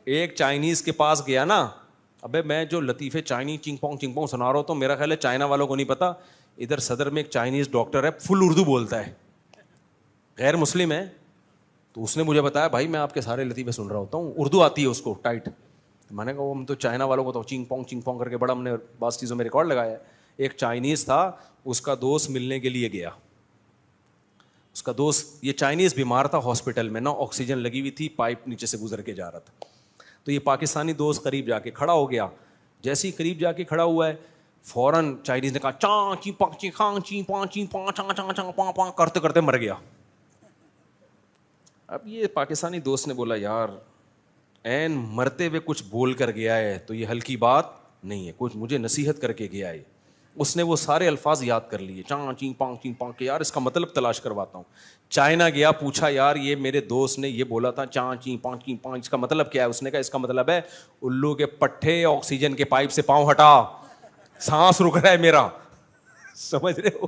ایک چائنیز کے پاس گیا نا, ابے میں جو لطیفے چائنیز چنگ پونگ سنا رہا ہوں تو میرا خیال ہے چائنا والوں کو نہیں پتا, ادھر صدر میں ایک چائنیز ڈاکٹر ہے, فل اردو بولتا ہے, غیر مسلم ہے. تو اس نے مجھے بتایا بھائی میں آپ کے سارے لطیفے سن رہا ہوتا ہوں, اردو آتی ہے اس کو ٹائٹ. میں نے کہا وہ ہم تو چائنا والوں کو تو چنگ پونگ کر کے بڑا ہم نے بعض چیزوں میں ریکارڈ لگایا ہے. ایک چائنیز تھا, اس کا دوست ملنے کے لیے گیا. اس کا دوست, یہ چائنیز بیمار تھا ہاسپٹل میں نا, آکسیجن لگی ہوئی تھی, پائپ نیچے سے گزر کے جا رہا تھا. تو یہ پاکستانی دوست قریب جا کے کھڑا ہو گیا. جیسے ہی قریب جا کے کھڑا ہوا ہے, فوراً چائنیز نے کہا چاں چی پانچ چی خاں چی پانچ چی پانچ چاں چاں چاں پاں پاں کرتے کرتے مر گیا. اب یہ پاکستانی دوست نے بولا یار این مرتے ہوئے کچھ بول کر گیا ہے تو یہ ہلکی بات نہیں ہے, کچھ مجھے نصیحت کر کے گیا ہے. اس نے وہ سارے الفاظ یاد کر لیے, چاں چی پانگ کے, یار اس کا مطلب تلاش کرواتا ہوں. چائنا گیا, پوچھا یار یہ میرے دوست نے یہ بولا تھا چاں چی پانچ اس کا مطلب کیا ہے؟ اس نے کہا اس کا مطلب ہے الو کے پٹھے, آکسیجن کے پائپ سے پاؤں ہٹا, سانس رک رہا ہے میرا. سمجھ رہے ہو؟